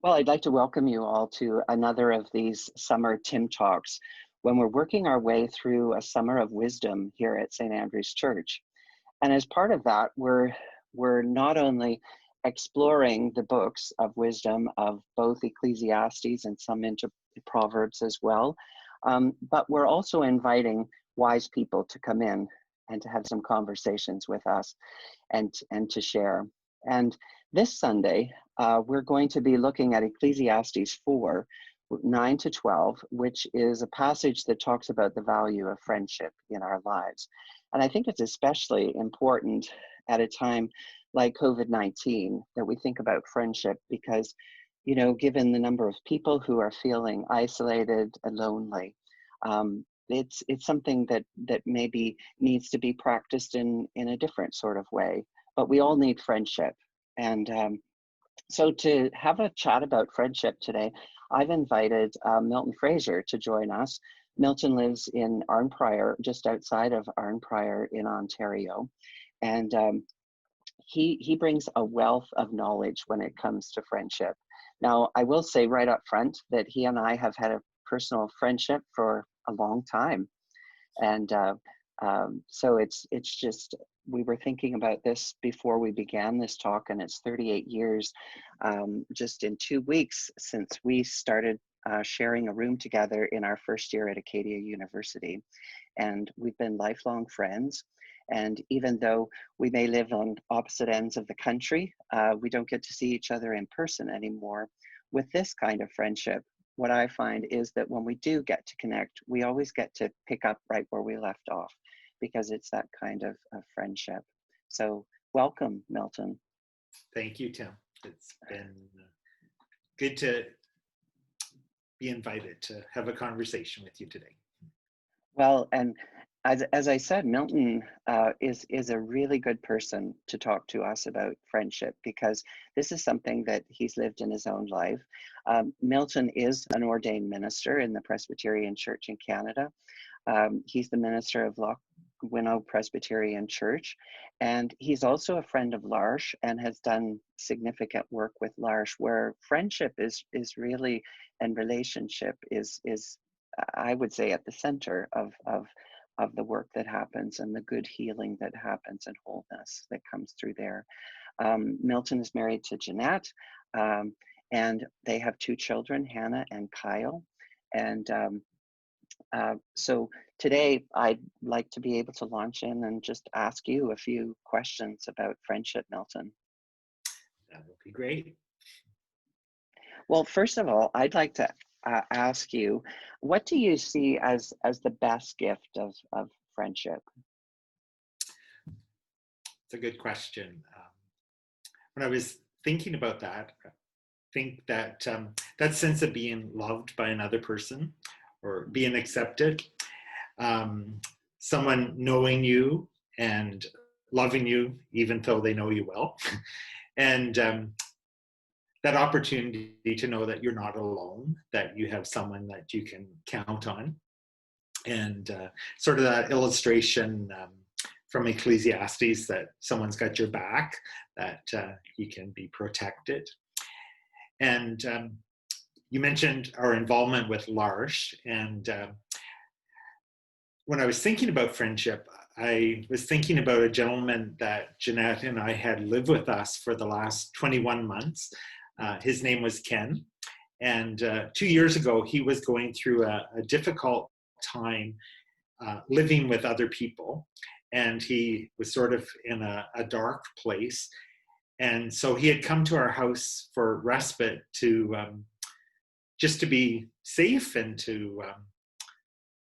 Well, I'd like to welcome you all to another of these summer Tim Talks when we're working our way through a summer of wisdom here at St. Andrew's Church. And as part of that, we're not only exploring the books of wisdom of both Ecclesiastes and some into Proverbs as well, but we're also inviting wise people to come in and to have some conversations with us and to share. And this Sunday, we're going to be looking at Ecclesiastes 4, 9 to 12, which is a passage that talks about the value of friendship in our lives. And I think it's especially important at a time like COVID-19 that we think about friendship because, you know, given the number of people who are feeling isolated and lonely, it's something that maybe needs to be practiced in a different sort of way. But we all need friendship. And so to have a chat about friendship today, I've invited Milton Fraser to join us. Milton lives in Arnprior, just outside of Arnprior in Ontario. And he brings a wealth of knowledge when it comes to friendship. Now, I will say right up front that he and I have had a personal friendship for a long time. And so it's just, we were thinking about this before we began this talk, and it's 38 years just in 2 weeks since we started sharing a room together in our first year at Acadia University. And we've been lifelong friends. And even though we may live on opposite ends of the country, we don't get to see each other in person anymore. With this kind of friendship, what I find is that when we do get to connect, we always get to pick up right where we left off because it's that kind of friendship. So welcome, Milton. Thank you, Tim. It's been good to be invited to have a conversation with you today. Well, and as I said, Milton is a really good person to talk to us about friendship because this is something that he's lived in his own life. Milton is an ordained minister in the Presbyterian Church in Canada. He's the minister of Loch Winnow Presbyterian Church, and he's also a friend of L'Arche and has done significant work with L'Arche, where friendship is really, and relationship is I would say at the center of the work that happens and the good healing that happens and wholeness that comes through there. Milton is married to Jeanette, and they have 2 children, Hannah and Kyle. And so today I'd like to be able to launch in and just ask you a few questions about friendship, Milton. That would be great. Well, first of all, I'd like to ask you, what do you see as the best gift of friendship? It's a good question. When I was thinking about that, I think that that sense of being loved by another person or being accepted, someone knowing you and loving you even though they know you well, and that opportunity to know that you're not alone, that you have someone that you can count on. And sort of that illustration from Ecclesiastes that someone's got your back, that you can be protected. And you mentioned our involvement with L'Arche. And when I was thinking about friendship, I was thinking about a gentleman that Jeanette and I had lived with us for the last 21 months. His name was Ken. And 2 years ago, he was going through a difficult time living with other people. And he was sort of in a dark place. And so he had come to our house for respite to just to be safe and to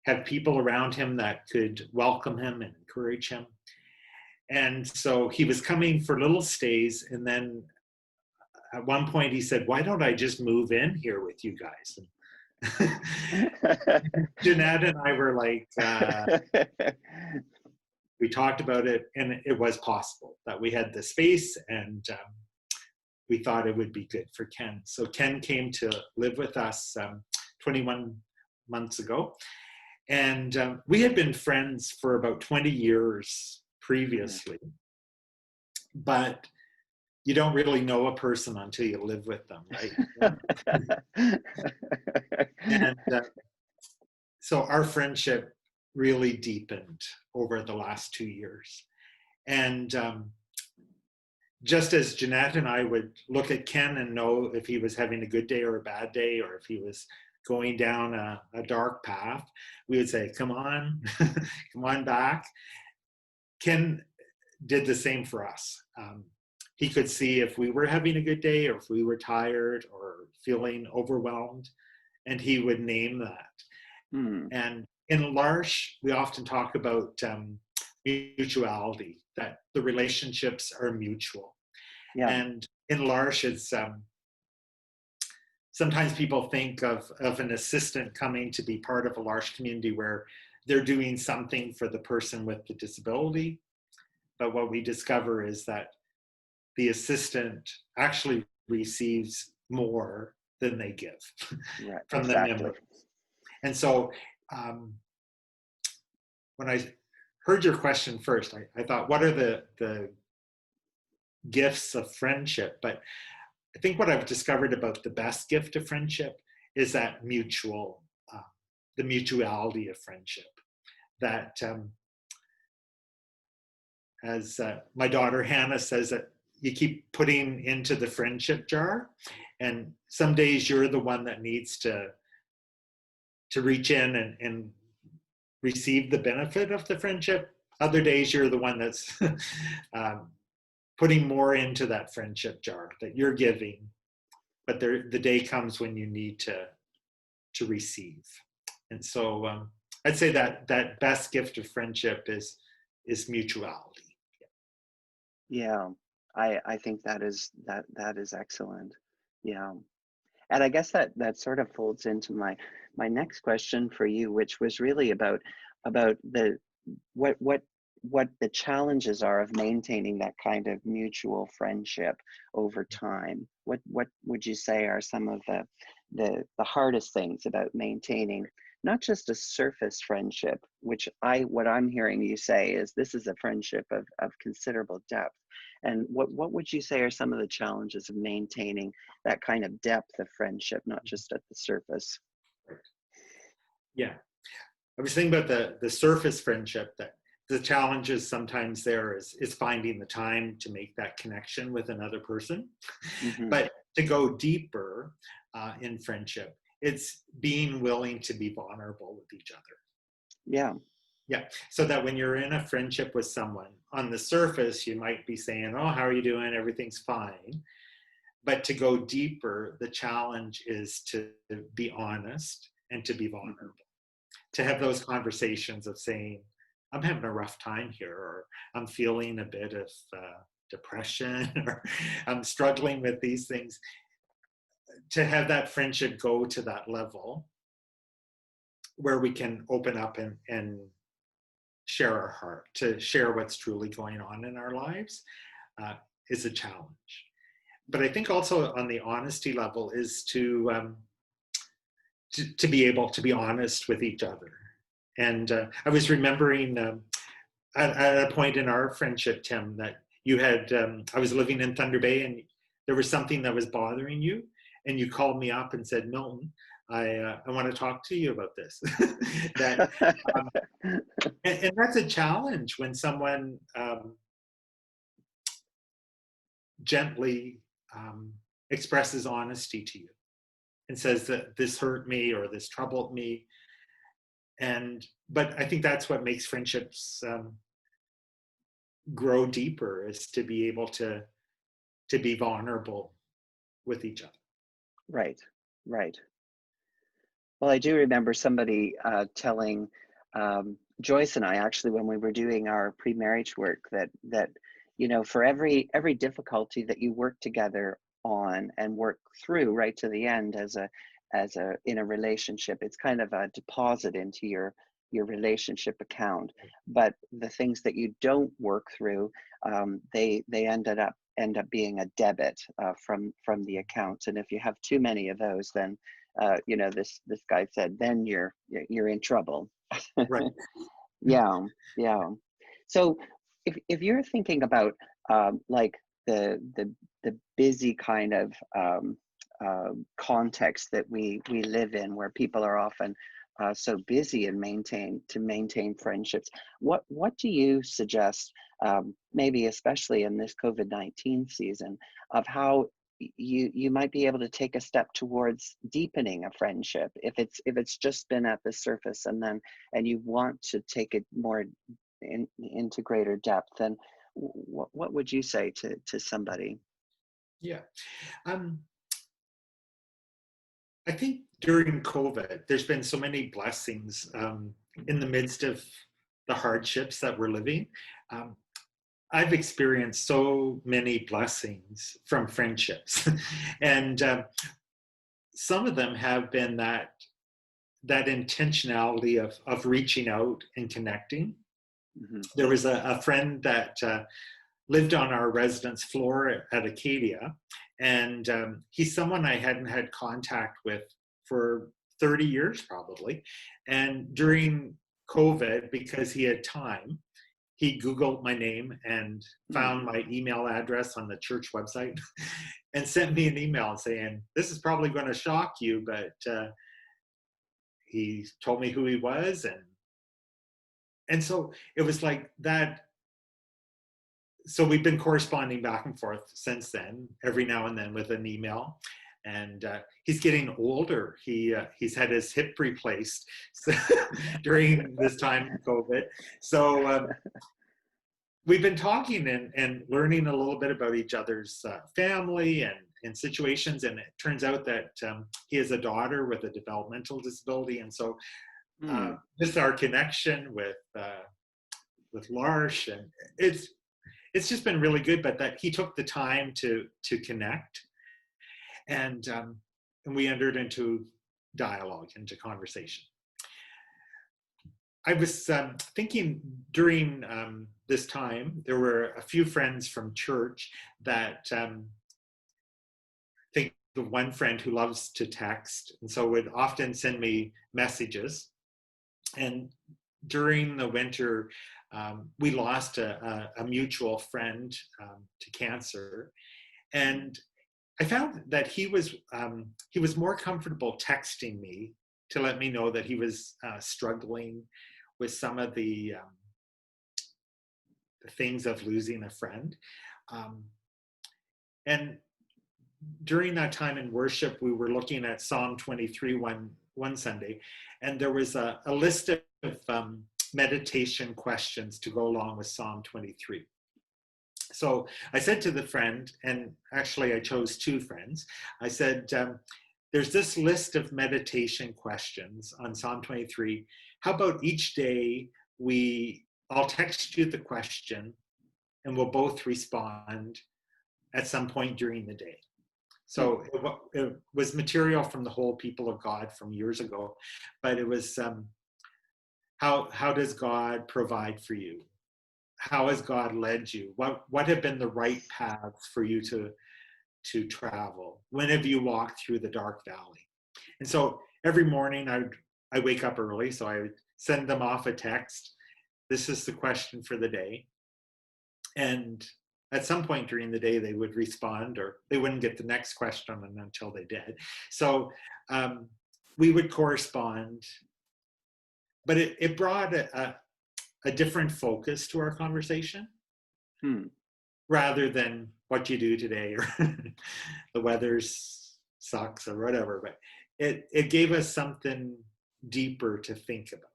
have people around him that could welcome him and encourage him. And so he was coming for little stays, and then at one point he said, "Why don't I just move in here with you guys?" And Jeanette and I were like, we talked about it, and it was possible that we had the space, and we thought it would be good for Ken. So Ken came to live with us 21 months ago. And we had been friends for about 20 years previously. But you don't really know a person until you live with them, right? And so our friendship really deepened over the last 2 years. And just as Jeanette and I would look at Ken and know if he was having a good day or a bad day, or if he was going down a dark path, we would say, come on, come on back. Ken did the same for us. He could see if we were having a good day or if we were tired or feeling overwhelmed, and he would name that. And in L'Arche, we often talk about mutuality, that the relationships are mutual. Yeah. And in L'Arche, it's sometimes people think of an assistant coming to be part of a L'Arche community where they're doing something for the person with the disability. But what we discover is that the assistant actually receives more than they give from the member. And so when I heard your question first, I thought, what are the gifts of friendship? But I think what I've discovered about the best gift of friendship is that the mutuality of friendship. That as my daughter Hannah says, that you keep putting into the friendship jar, and some days you're the one that needs to reach in and receive the benefit of the friendship. Other days you're the one that's putting more into that friendship jar that you're giving, but the day comes when you need to receive. And so I'd say that best gift of friendship is mutuality. Yeah, I think that is excellent. Yeah. And I guess that sort of folds into my next question for you, which was really about the what the challenges are of maintaining that kind of mutual friendship over time. What would you say are some of the hardest things about maintaining not just a surface friendship, which what I'm hearing you say is this is a friendship of considerable depth. And what would you say are some of the challenges of maintaining that kind of depth of friendship, not just at the surface? Yeah, I was thinking about the surface friendship, that the challenges sometimes there is finding the time to make that connection with another person. But to go deeper in friendship, it's being willing to be vulnerable with each other. Yeah. Yeah. So that when you're in a friendship with someone, on the surface, you might be saying, oh, how are you doing? Everything's fine. But to go deeper, the challenge is to be honest and to be vulnerable. To have those conversations of saying, I'm having a rough time here, or I'm feeling a bit of depression, or I'm struggling with these things. To have that friendship go to that level where we can open up and share our heart, to share what's truly going on in our lives, is a challenge. But I think also on the honesty level is to be able to be honest with each other. And I was remembering at a point in our friendship, Tim, that you had, I was living in Thunder Bay and there was something that was bothering you. And you called me up and said, Milton, I want to talk to you about this. And that's a challenge when someone gently expresses honesty to you and says that this hurt me or this troubled me. But I think that's what makes friendships grow deeper, is to be able to be vulnerable with each other. Right. Well, I do remember somebody telling Joyce and I, actually, when we were doing our pre-marriage work, that for every difficulty that you work together on and work through right to the end in a relationship, it's kind of a deposit into your relationship account. But the things that you don't work through, they end up being a debit from the account. And if you have too many of those, then this guy said, then you're in trouble. Right. Yeah. So if you're thinking about like the the busy kind of context that we live in, where people are often so busy and maintain friendships. What do you suggest, maybe especially in this COVID-19 season, of how you might be able to take a step towards deepening a friendship if it's just been at the surface, and you want to take it more into greater depth? And what would you say to somebody? Yeah. Um, I think during COVID, there's been so many blessings in the midst of the hardships that we're living. Um, I've experienced so many blessings from friendships, and some of them have been that intentionality of reaching out and connecting. Hmm. There was a friend that lived on our residence floor at Acadia, and he's someone I hadn't had contact with for 30 years probably. And during COVID, because he had time, he Googled my name and found my email address on the church website and sent me an email saying, "This is probably going to shock you, but he told me who he was." And so it was like that. So we've been corresponding back and forth since then, every now and then with an email. And he's getting older. He's had his hip replaced during this time of COVID. So we've been talking and learning a little bit about each other's family and situations. And it turns out that he has a daughter with a developmental disability. And so Mm. just our connection with Lars, and it's just been really good. But that he took the time to connect, and we entered into dialogue, into conversation. I was thinking during this time, there were a few friends from church that think of one friend who loves to text, and so would often send me messages. And during the winter, we lost a mutual friend to cancer, and I found that he was more comfortable texting me to let me know that he was struggling with some of the things of losing a friend. Um, and during that time in worship, we were looking at Psalm 23 one Sunday, and there was a list of meditation questions to go along with Psalm 23. So I said to the friend, and actually I chose two friends, I said, there's this list of meditation questions on Psalm 23. How about each day I'll text you the question and we'll both respond at some point during the day. So it was material from the whole people of God from years ago, but it was how does God provide for you? How has God led you? What have been the right paths for you to travel? When have you walked through the dark valley? And so every morning I wake up early, so I would send them off a text. This is the question for the day. And at some point during the day, they would respond, or they wouldn't get the next question until they did. So we would correspond, but it brought a different focus to our conversation. Rather than what you do today, or the weather sucks or whatever. But it gave us something deeper to think about.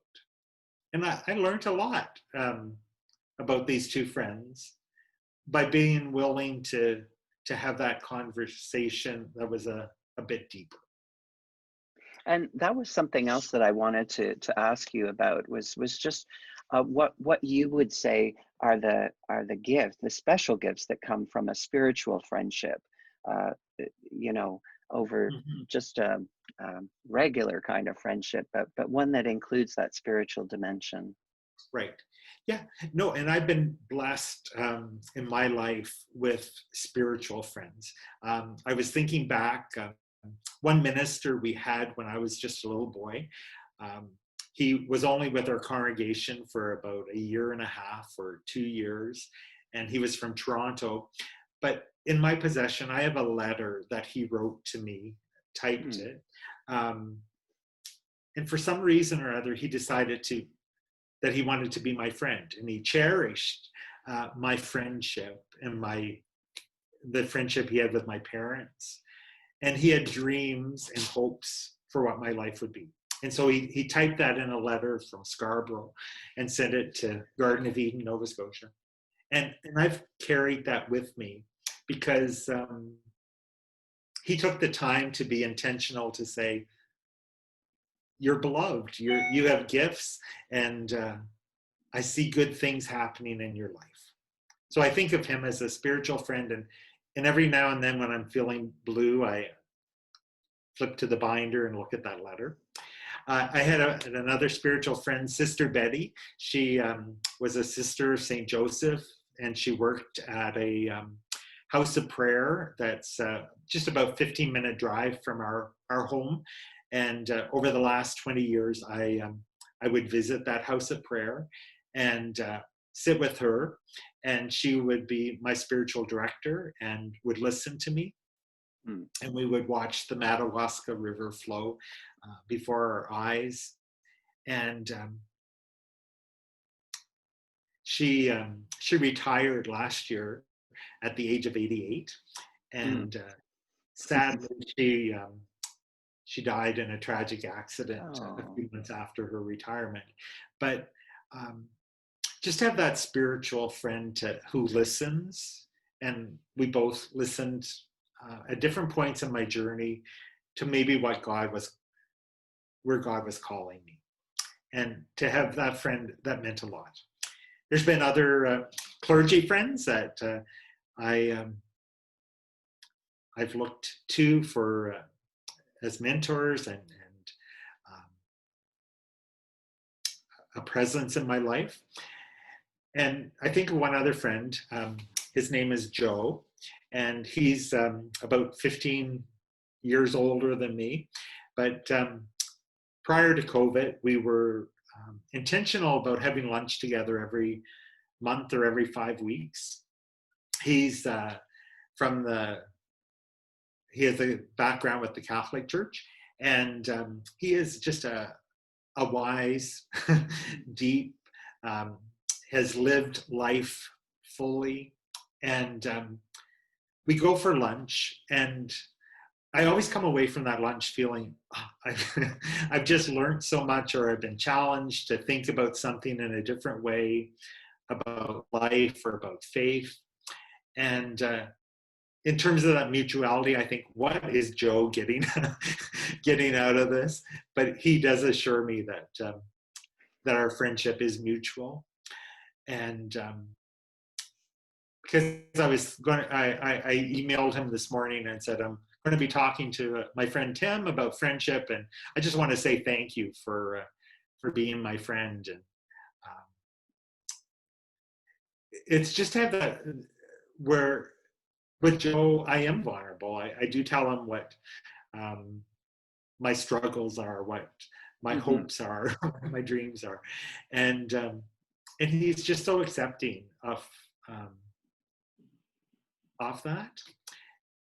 And I learned a lot about these two friends by being willing to have that conversation that was a bit deeper. And that was something else that I wanted to ask you about, was just what you would say are the gifts, the special gifts that come from a spiritual friendship, uh, you know, over Mm-hmm. just a, regular kind of friendship, but one that includes that spiritual dimension. Right. Yeah. No, and I've been blessed in my life with spiritual friends. I was thinking back, one minister we had when I was just a little boy, he was only with our congregation for about a year and a half or 2 years, and he was from Toronto. But in my possession, I have a letter that he wrote to me, typed Mm. it. Um, and for some reason or other, he decided that he wanted to be my friend, and he cherished my friendship and the friendship he had with my parents. And he had dreams and hopes for what my life would be. And so he typed that in a letter from Scarborough and sent it to Garden of Eden, Nova Scotia. And I've carried that with me because he took the time to be intentional to say, you're beloved, you have gifts, and I see good things happening in your life. So I think of him as a spiritual friend, and every now and then when I'm feeling blue, I flip to the binder and look at that letter. I had another spiritual friend, Sister Betty. She was a sister of St. Joseph, and she worked at a house of prayer that's just about 15-minute drive from our home. And over the last 20 years, I would visit that house of prayer and sit with her, and she would be my spiritual director and would listen to me. Mm. And we would watch the Madawaska River flow before our eyes. And she retired last year at the age of 88, Mm. and sadly she died in a tragic accident a Oh. few months after her retirement. But just have that spiritual friend who listens, and we both listened at different points in my journey to maybe where God was calling me. And to have that friend, that meant a lot. There's been other clergy friends that I've looked to for as mentors and a presence in my life. And I think of one other friend. His name is Joe, and he's about 15 years older than me. But prior to COVID, we were intentional about having lunch together every month or every 5 weeks. He's he has a background with the Catholic Church, and he is just a wise, deep, has lived life fully. And we go for lunch, and I always come away from that lunch feeling, oh, I've just learned so much, or I've been challenged to think about something in a different way, about life or about faith. And in terms of that mutuality, I think, what is Joe getting getting out of this? But he does assure me that our friendship is mutual. And because I emailed him this morning and said, I'm going to be talking to my friend Tim about friendship, and I just want to say thank you for being my friend. And it's just have that where with Joe, I am vulnerable. I do tell him what my struggles are, what my Mm-hmm. hopes are, what my dreams are, and he's just so accepting of that.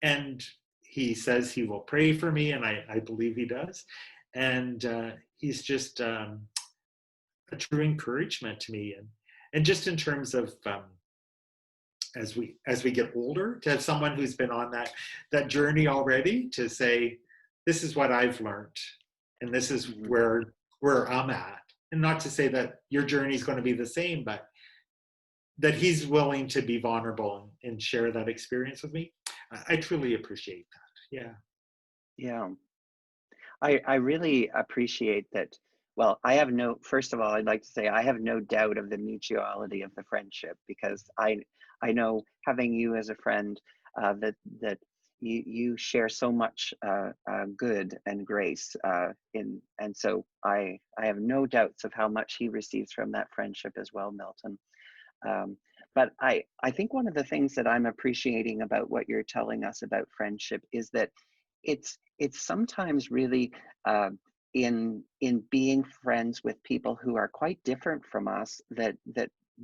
And he says he will pray for me, and I believe he does. And he's just a true encouragement to me, and just in terms of as we get older, to have someone who's been on that journey already, to say, this is what I've learned, and this is Mm-hmm. where I'm at. And not to say that your journey is going to be the same, but that he's willing to be vulnerable and share that experience with me. I truly appreciate that. Yeah. Yeah. I really appreciate that. Well, first of all, I'd like to say I have no doubt of the mutuality of the friendship, because I know, having you as a friend, that you share so much good and grace and so I have no doubts of how much he receives from that friendship as well, Milton. Um, but I think one of the things that I'm appreciating about what you're telling us about friendship is that it's sometimes really in being friends with people who are quite different from us, that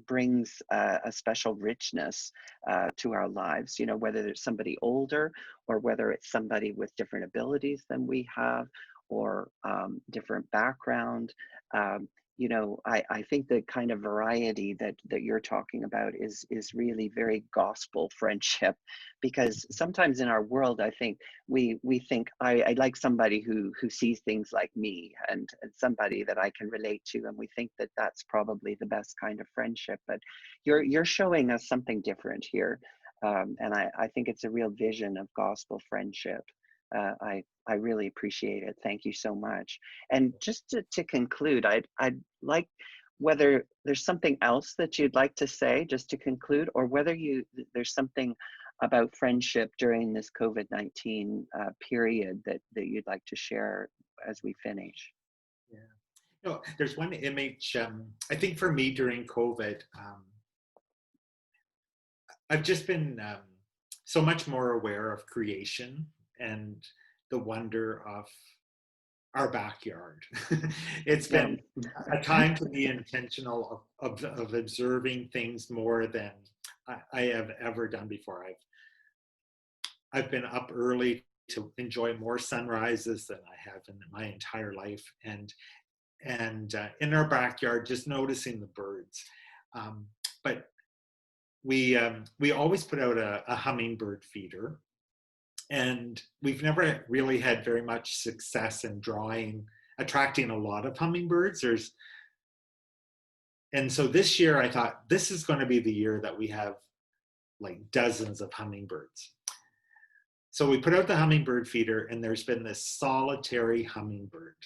brings a special richness to our lives, you know, whether it's somebody older or whether it's somebody with different abilities than we have, or different background. Um, you know, I think the kind of variety that you're talking about is really very gospel friendship, because sometimes in our world, I think we think I like somebody who sees things like me, and somebody that I can relate to, and we think that that's probably the best kind of friendship. But you're showing us something different here, and I think it's a real vision of gospel friendship. I really appreciate it. Thank you so much. And just to conclude, I'd like, whether there's something else that you'd like to say just to conclude, or whether there's something about friendship during this COVID-19 period that you'd like to share as we finish. Yeah. No, there's one image. I think for me during COVID, I've just been so much more aware of creation and the wonder of our backyard. It's Yeah. been a time to be intentional of observing things more than I have ever done before. I've been up early to enjoy more sunrises than I have in my entire life, and in our backyard, just noticing the birds. But we always put out a hummingbird feeder, and we've never really had very much success in attracting a lot of hummingbirds. And so this year I thought this is going to be the year that we have like dozens of hummingbirds. So we put out the hummingbird feeder, and there's been this solitary hummingbird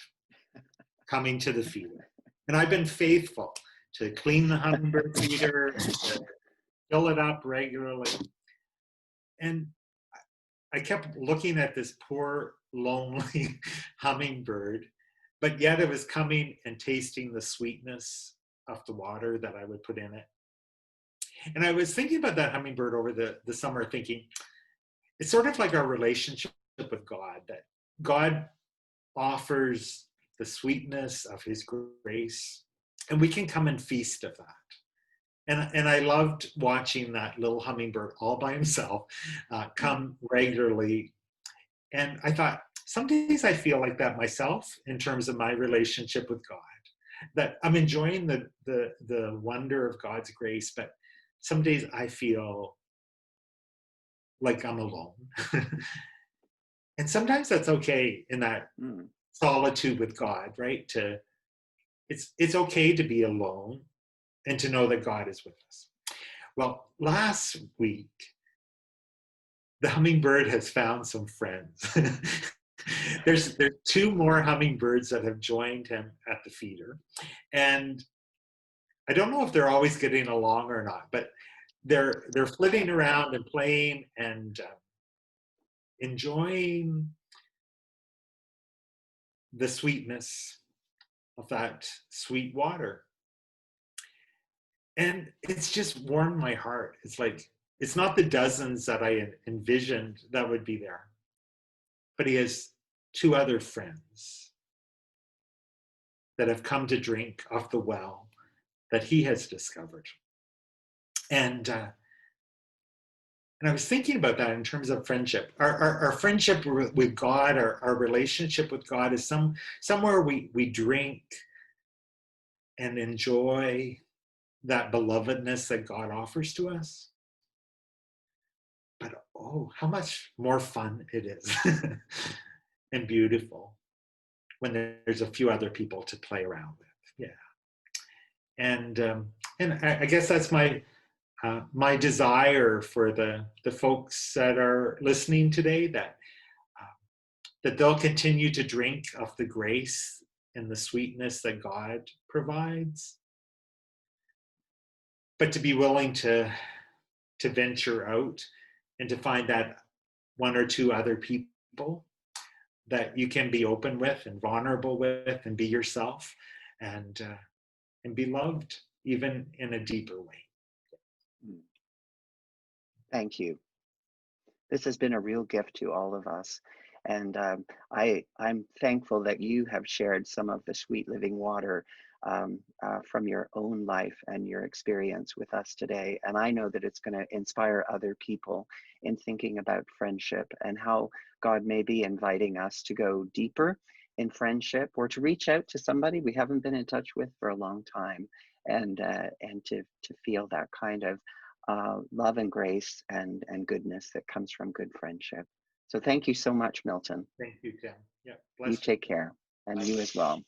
coming to the feeder. And I've been faithful to clean the hummingbird feeder, to fill it up regularly. And I kept looking at this poor, lonely hummingbird, but yet it was coming and tasting the sweetness of the water that I would put in it. And I was thinking about that hummingbird over the summer, thinking, it's sort of like our relationship with God, that God offers the sweetness of his grace, and we can come and feast of that. And I loved watching that little hummingbird all by himself come regularly. And I thought, some days I feel like that myself in terms of my relationship with God, that I'm enjoying the wonder of God's grace, but some days I feel like I'm alone. And sometimes that's okay in that Mm. solitude with God, right? It's okay to be alone and to know that God is with us. Well, last week, the hummingbird has found some friends. There's two more hummingbirds that have joined him at the feeder. And I don't know if they're always getting along or not, but they're flitting around and playing and enjoying the sweetness of that sweet water. And it's just warmed my heart. It's like, it's not the dozens that I envisioned that would be there, but he has two other friends that have come to drink off the well that he has discovered. And I was thinking about that in terms of friendship. Our friendship with God, our relationship with God is somewhere we drink and enjoy that belovedness that God offers to us. But oh, how much more fun it is and beautiful when there's a few other people to play around with. Yeah. And I guess that's my desire for the folks that are listening today, that they'll continue to drink of the grace and the sweetness that God provides, but to be willing to venture out and to find that one or two other people that you can be open with and vulnerable with and be yourself and be loved even in a deeper way. Thank you. This has been a real gift to all of us. And I'm thankful that you have shared some of the sweet living water from your own life and your experience with us today. And I know that it's going to inspire other people in thinking about friendship and how God may be inviting us to go deeper in friendship, or to reach out to somebody we haven't been in touch with for a long time, and to feel that kind of love and grace and goodness that comes from good friendship. So thank you so much, Milton. Thank you, Tim. Yeah, You bless you. take care, and Bye. you as well.